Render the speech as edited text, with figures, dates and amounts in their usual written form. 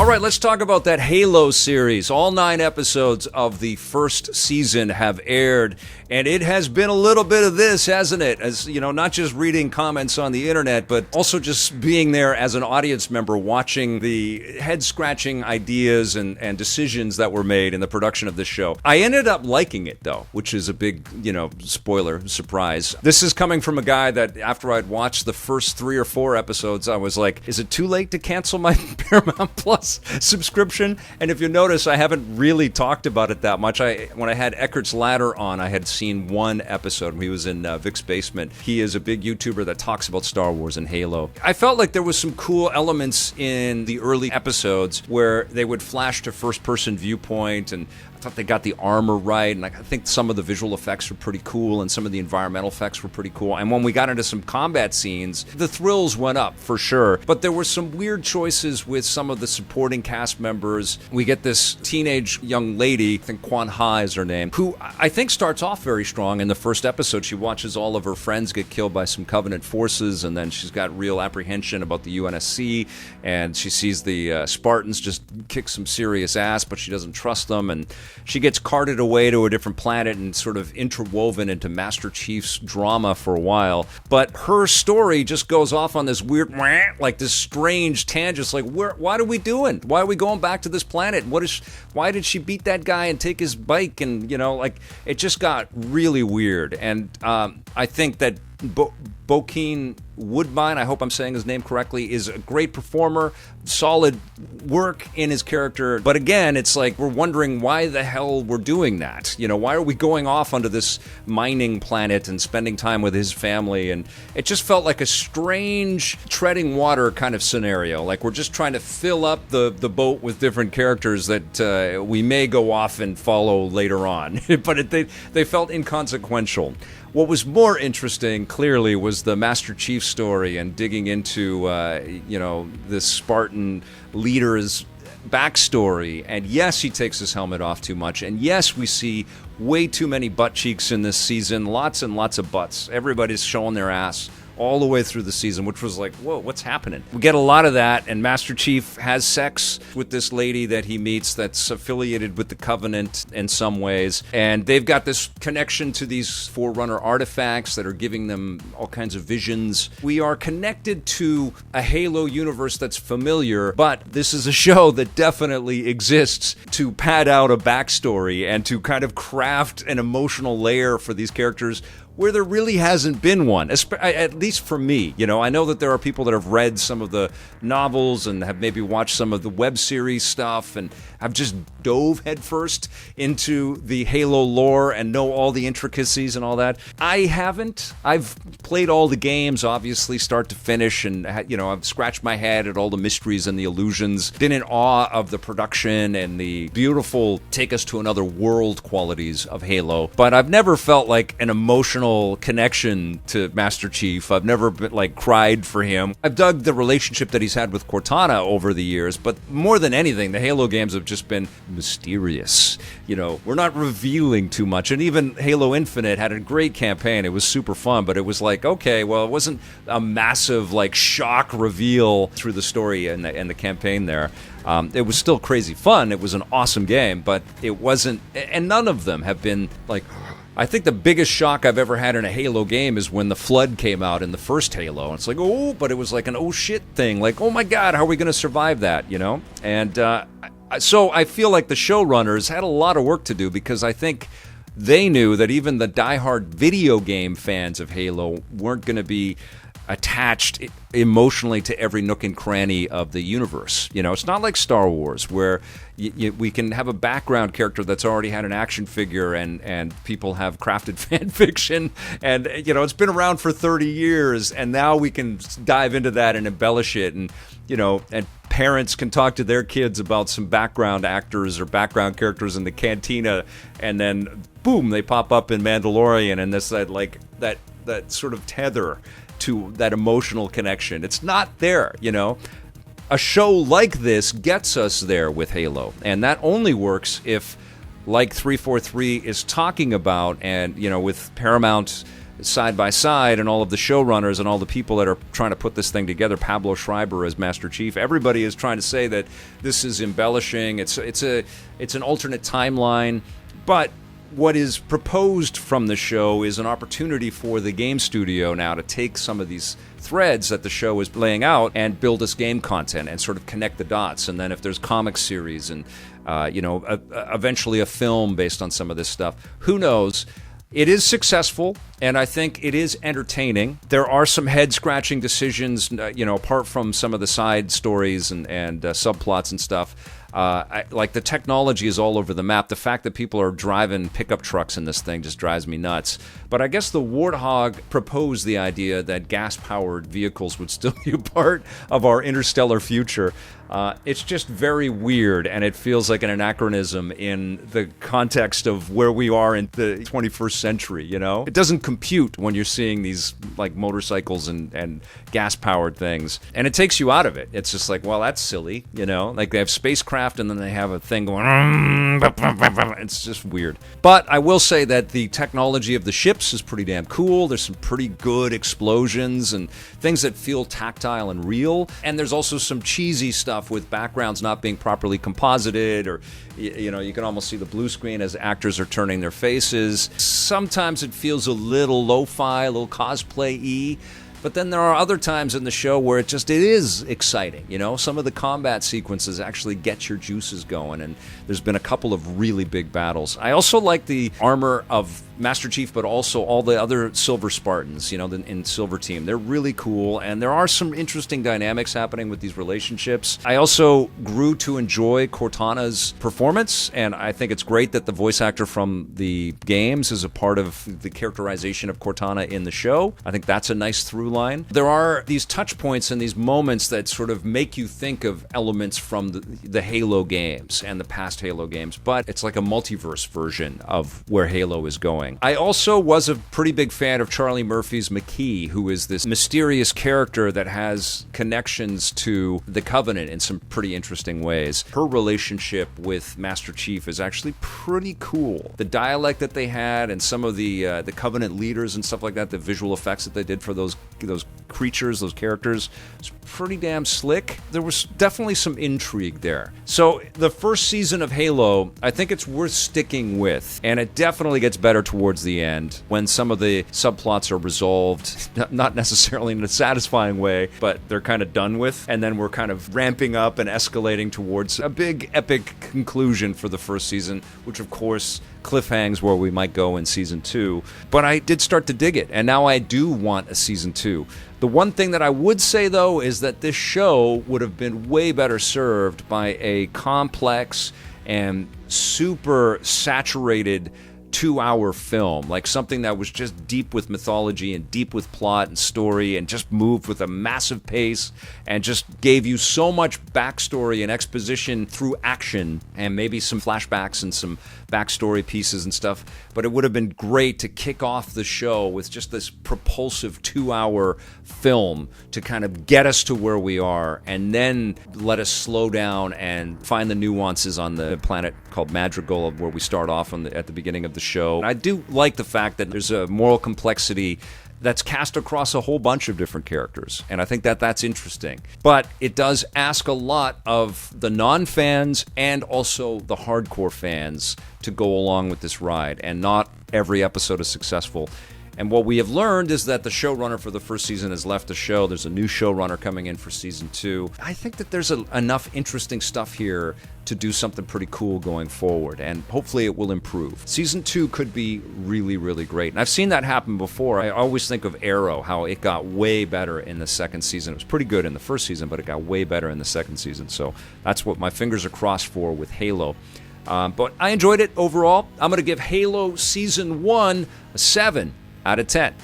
right, let's talk about that Halo series. All 9 episodes of the first season have aired, and it has been a little bit of this, hasn't it? As you know, not just reading comments on the internet, but also just being there as an audience member, watching the head-scratching ideas and decisions that were made in the production of this show. I ended up liking it, though, which is a big, spoiler, surprise. This is coming from a guy that, after I'd watched the first 3 or 4 episodes, I was like, is it too late to cancel my Paramount Plus subscription? And if you notice, I haven't really talked about it that much. When I had Eckert's Ladder on, I had seen 1 episode. He was in Vic's basement. He is a big YouTuber that talks about Star Wars and Halo. I felt like there was some cool elements in the early episodes where they would flash to first-person viewpoint, and I thought they got the armor right, and I think some of the visual effects were pretty cool, and some of the environmental effects were pretty cool. And when we got into some combat scenes, the thrills went up, for sure. But there were some weird choices with some of the supporting cast members. We get this teenage young lady, I think Kwan Ha is her name, who I think starts off very strong. In the first episode, she watches all of her friends get killed by some Covenant forces, and then she's got real apprehension about the UNSC, and she sees the Spartans just kick some serious ass, but she doesn't trust them, and she gets carted away to a different planet and sort of interwoven into Master Chief's drama for a while. But her story just goes off on this weird, like this strange tangent. Like, what are we doing? Why are we going back to this planet? Why did she beat that guy and take his bike? And, it just got really weird. And I think that Bokeem Woodbine, I hope I'm saying his name correctly, is a great performer, solid work in his character. But again, it's like we're wondering why the hell we're doing that. Why are we going off onto this mining planet and spending time with his family? And it just felt like a strange treading water kind of scenario. Like we're just trying to fill up the boat with different characters that we may go off and follow later on. But they felt inconsequential. What was more interesting, clearly, was the Master Chief story and digging into, this Spartan leader's backstory. And yes, he takes his helmet off too much. And yes, we see way too many butt cheeks in this season. Lots and lots of butts. Everybody's showing their ass all the way through the season, which was like, whoa, what's happening? We get a lot of that, and Master Chief has sex with this lady that he meets that's affiliated with the Covenant in some ways, and they've got this connection to these Forerunner artifacts that are giving them all kinds of visions. We are connected to a Halo universe that's familiar, but this is a show that definitely exists to pad out a backstory and to kind of craft an emotional layer for these characters where there really hasn't been one, at least for me. I know that there are people that have read some of the novels and have maybe watched some of the web series stuff and have just dove headfirst into the Halo lore and know all the intricacies and all that. I haven't. I've played all the games, obviously, start to finish, and I've scratched my head at all the mysteries and the illusions, been in awe of the production and the beautiful take us to another world qualities of Halo, but I've never felt like an emotional connection to Master Chief. I've never been, cried for him. I've dug the relationship that he's had with Cortana over the years, but more than anything, the Halo games have just been mysterious. We're not revealing too much, and even Halo Infinite had a great campaign. It was super fun, but it was like, okay, well, it wasn't a massive, shock reveal through the story and the campaign there. It was still crazy fun. It was an awesome game, but it wasn't, and none of them have been I think the biggest shock I've ever had in a Halo game is when the Flood came out in the first Halo. It's like, but it was like an oh shit thing. Like, oh my God, how are we going to survive that, And so I feel like the showrunners had a lot of work to do, because I think they knew that even the diehard video game fans of Halo weren't going to be attached emotionally to every nook and cranny of the universe. It's not like Star Wars, where we can have a background character that's already had an action figure, and people have crafted fan fiction, and it's been around for 30 years, and now we can dive into that and embellish it, and and parents can talk to their kids about some background actors or background characters in the cantina, and then boom, they pop up in Mandalorian, and this that sort of tether to that emotional connection. It's not there, A show like this gets us there with Halo, and that only works if, like 343 is talking about, and with Paramount side by side, and all of the showrunners and all the people that are trying to put this thing together, Pablo Schreiber as Master Chief, everybody is trying to say that this is embellishing. It's an alternate timeline, but what is proposed from the show is an opportunity for the game studio now to take some of these threads that the show is laying out and build us game content and sort of connect the dots. And then if there's comic series and eventually a film based on some of this stuff, who knows? It is successful, and I think it is entertaining. There are some head-scratching decisions, apart from some of the side stories and subplots and stuff. Like the technology is all over the map. The fact that people are driving pickup trucks in this thing just drives me nuts. But I guess the Warthog proposed the idea that gas-powered vehicles would still be a part of our interstellar future. It's just very weird, and it feels like an anachronism in the context of where we are in the 21st century, It doesn't compute when you're seeing these, like, motorcycles and gas-powered things, and it takes you out of it. It's just like, well, that's silly, Like, they have spacecraft, and then they have a thing going, it's just weird. But I will say that the technology of the ships is pretty damn cool. There's some pretty good explosions and things that feel tactile and real, and there's also some cheesy stuff with backgrounds not being properly composited, or you can almost see the blue screen as actors are turning their faces. Sometimes it feels a little lo-fi, a little cosplay-y. But then there are other times in the show where it is exciting. Some of the combat sequences actually get your juices going, and there's been a couple of really big battles. I also like the armor of Master Chief, but also all the other Silver Spartans, in Silver Team. They're really cool, and there are some interesting dynamics happening with these relationships. I also grew to enjoy Cortana's performance, and I think it's great that the voice actor from the games is a part of the characterization of Cortana in the show. I think that's a nice through line. There are these touch points and these moments that sort of make you think of elements from the Halo games and the past Halo games, but it's like a multiverse version of where Halo is going. I also was a pretty big fan of Charlie Murphy's McKee, who is this mysterious character that has connections to the Covenant in some pretty interesting ways. Her relationship with Master Chief is actually pretty cool. The dialect that they had and some of the Covenant leaders and stuff like that, the visual effects that they did for those creatures, those characters, was pretty damn slick. There was definitely some intrigue there. So the first season of Halo, I think it's worth sticking with, and it definitely gets better towards the end when some of the subplots are resolved, not necessarily in a satisfying way, but they're kind of done with, and then we're kind of ramping up and escalating towards a big epic conclusion for the first season, which of course cliffhangs where we might go in season 2. But I did start to dig it, and now I do want a season 2. The one thing that I would say, though, is that this show would have been way better served by a complex and super saturated 2-hour film, like something that was just deep with mythology and deep with plot and story and just moved with a massive pace and just gave you so much backstory and exposition through action and maybe some flashbacks and some backstory pieces and stuff. But it would have been great to kick off the show with just this propulsive 2-hour film to kind of get us to where we are and then let us slow down and find the nuances on the planet called Madrigal, where we start off at the beginning of the show. I do like the fact that there's a moral complexity that's cast across a whole bunch of different characters, and I think that that's interesting. But it does ask a lot of the non-fans and also the hardcore fans to go along with this ride, and not every episode is successful. And what we have learned is that the showrunner for the first season has left the show. There's a new showrunner coming in for season 2. I think that there's enough interesting stuff here to do something pretty cool going forward, and hopefully it will improve. Season 2 could be really, really great. And I've seen that happen before. I always think of Arrow, how it got way better in the second season. It was pretty good in the first season, but it got way better in the second season. So that's what my fingers are crossed for with Halo. But I enjoyed it overall. I'm going to give Halo Season 1 a 7 out of 10.